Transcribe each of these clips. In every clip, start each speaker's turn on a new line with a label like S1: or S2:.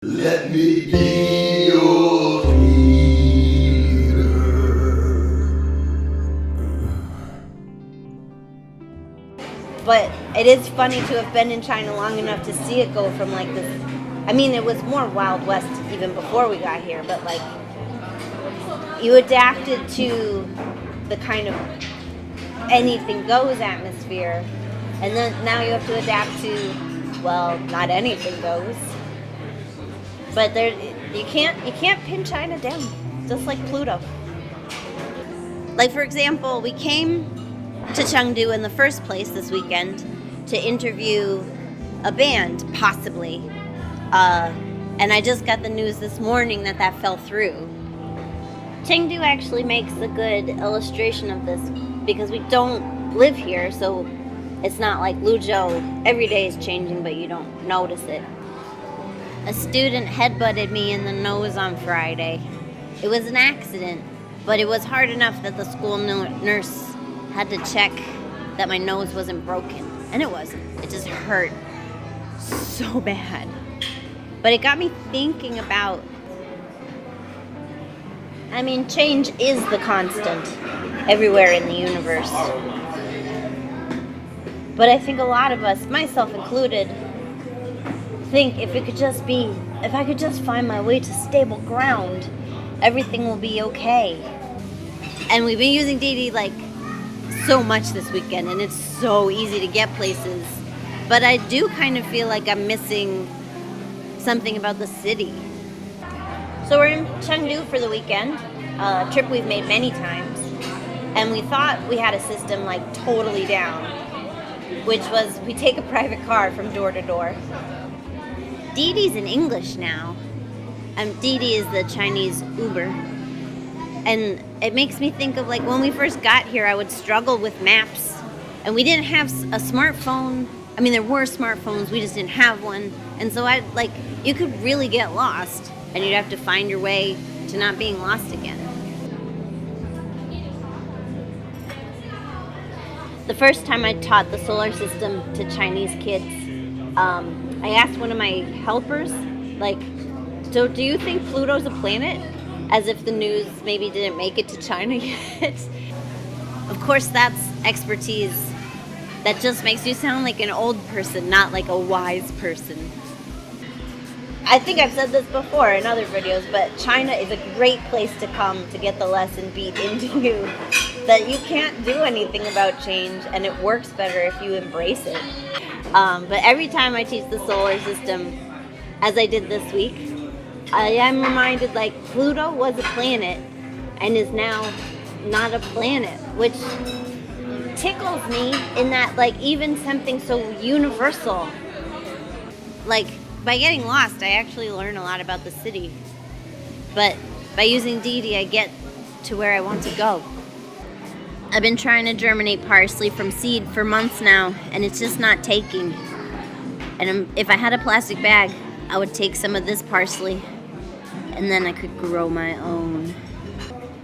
S1: Let me be your leader.
S2: But it is funny to have been in China long enough to see it go from like this. I mean, it was more Wild West even before we got here, but like you adapted to the kind of anything goes atmosphere, and then now you have to adapt to, well, not anything goes. But there, you can't pin China down, just like Pluto. Like, for example, we came to Chengdu in the first place this weekend to interview a band, possibly. And I just got the news this morning that fell through. Chengdu actually makes a good illustration of this because we don't live here, so it's not like Luzhou. Every day is changing, but you don't notice it. A student headbutted me in the nose on Friday. It was an accident, but it was hard enough that the school nurse had to check that my nose wasn't broken. And it wasn't. It just hurt so bad. But it got me thinking about, I mean, change is the constant everywhere in the universe. But I think a lot of us, myself included, think if I could just find my way to stable ground, everything will be okay. And we've been using 𝗣𝗑 like so much this weekend, and it's so easy to get places. But I do kind of feel like I'm missing something about the city. So we're in Chengdu for the weekend, a trip we've made many times, and we thought we had a system like totally down, which was we take a private car from door to door. 𝗣𝗑's in English now. 𝗣𝗑 is the Chinese Uber. And it makes me think of like when we first got here, I would struggle with maps. And we didn't have a smartphone. I mean, there were smartphones, we just didn't have one. And so you could really get lost, and you'd have to find your way to not being lost again. The first time I taught the solar system to Chinese kids, I asked one of my helpers, like, so do you think Pluto's a planet? As if the news maybe didn't make it to China yet. Of course, that's expertise that just makes you sound like an old person, not like a wise person. I think I've said this before in other videos, but China is a great place to come to get the lesson beat into you that you can't do anything about change, and it works better if you embrace it. But every time I teach the solar system, as I did this week, I am reminded like Pluto was a planet and is now not a planet, which tickles me in that like even something so universal, like by getting lost, I actually learn a lot about the city. But by using 𝗣𝗑, I get to where I want to go. I've been trying to germinate parsley from seed for months now, and it's just not taking. And if I had a plastic bag, I would take some of this parsley, and then I could grow my own.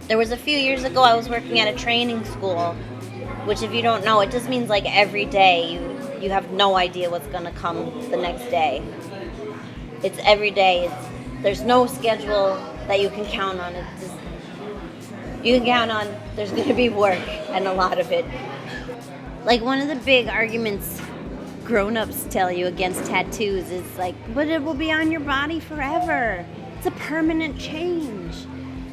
S2: There was a few years ago, I was working at a training school, which if you don't know, it just means like every day you have no idea what's gonna come the next day. It's every day. There's no schedule that you can count on. You can count on there's going to be work, and a lot of it. Like one of the big arguments grown-ups tell you against tattoos is like, but it will be on your body forever. It's a permanent change.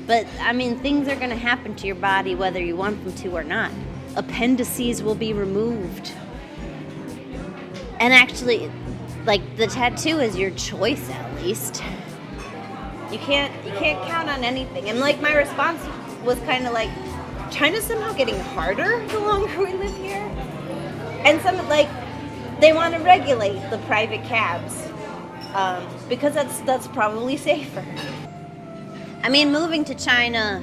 S2: But I mean, things are going to happen to your body whether you want them to or not. Appendices will be removed. And actually, like the tattoo is your choice, at least. You can't count on anything. And like my response was kind of like, China's somehow getting harder the longer we live here. And some like they want to regulate the private cabs because that's probably safer. I mean, moving to China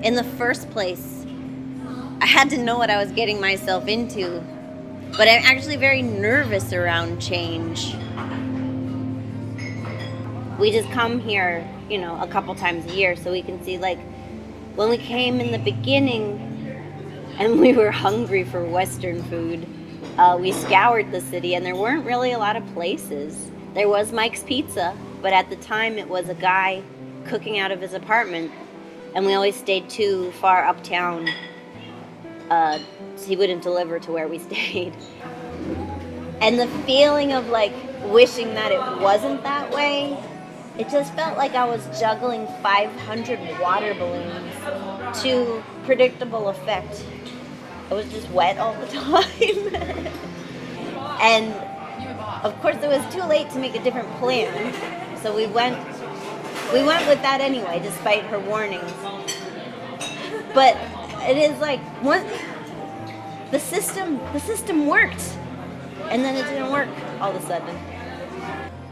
S2: in the first place, I had to know what I was getting myself into. But I'm actually very nervous around change. We just come here, a couple times a year so we can see, like, when we came in the beginning and we were hungry for Western food, we scoured the city and there weren't really a lot of places. There was Mike's Pizza, but at the time it was a guy cooking out of his apartment, and we always stayed too far uptown. So he wouldn't deliver to where we stayed. And the feeling of like wishing that it wasn't that way, it just felt like I was juggling 500 water balloons to predictable effect. I was just wet all the time. And of course it was too late to make a different plan. So we went with that anyway, despite her warnings. But it is like the system worked, and then it didn't work all of a sudden.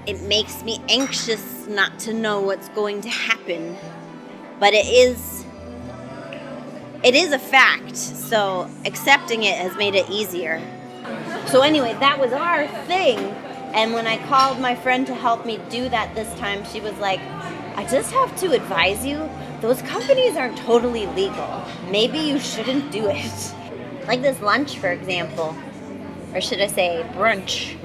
S2: It makes me anxious not to know what's going to happen, but it is a fact, so accepting it has made it easier. So anyway, that was our thing, and when I called my friend to help me do that this time, she was like, I just have to advise you, those companies aren't totally legal. Maybe you shouldn't do it. Like this lunch, for example, or should I say brunch.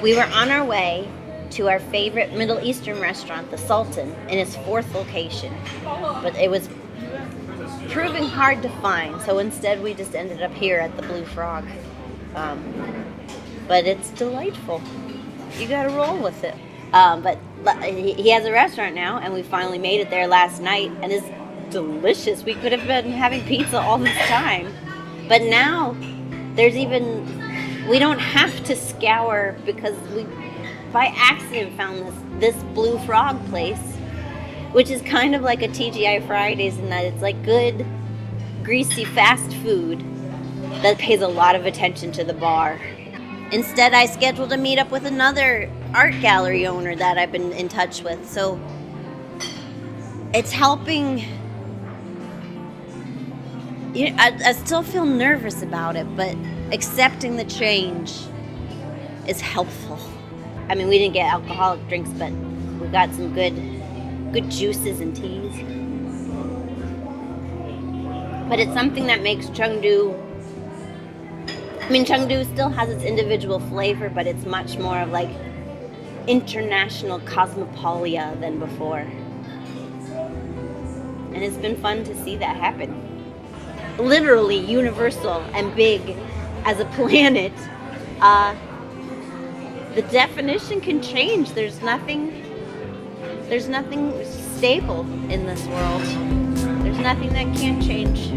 S2: We were on our way to our favorite Middle Eastern restaurant, the Sultan, in its 4th location. But it was proving hard to find, so instead we just ended up here at the Blue Frog. But it's delightful. You gotta roll with it. But he has a restaurant now, and we finally made it there last night, and it's delicious. We could have been having pizza all this time. But now, we don't have to scour, because we, by accident, found this Blue Frog place, which is kind of like a TGI Fridays in that it's like good, greasy fast food that pays a lot of attention to the bar. Instead, I scheduled a meetup with another art gallery owner that I've been in touch with, so it's helping. I still feel nervous about it, but accepting the change is helpful. I mean, we didn't get alcoholic drinks, but we got some good juices and teas. But it's something that makes Chengdu, Chengdu still has its individual flavor, but it's much more of like international cosmopolia than before. And it's been fun to see that happen. Literally universal and big as a planet. The definition can change. There's nothing stable in this world. There's nothing that can't change.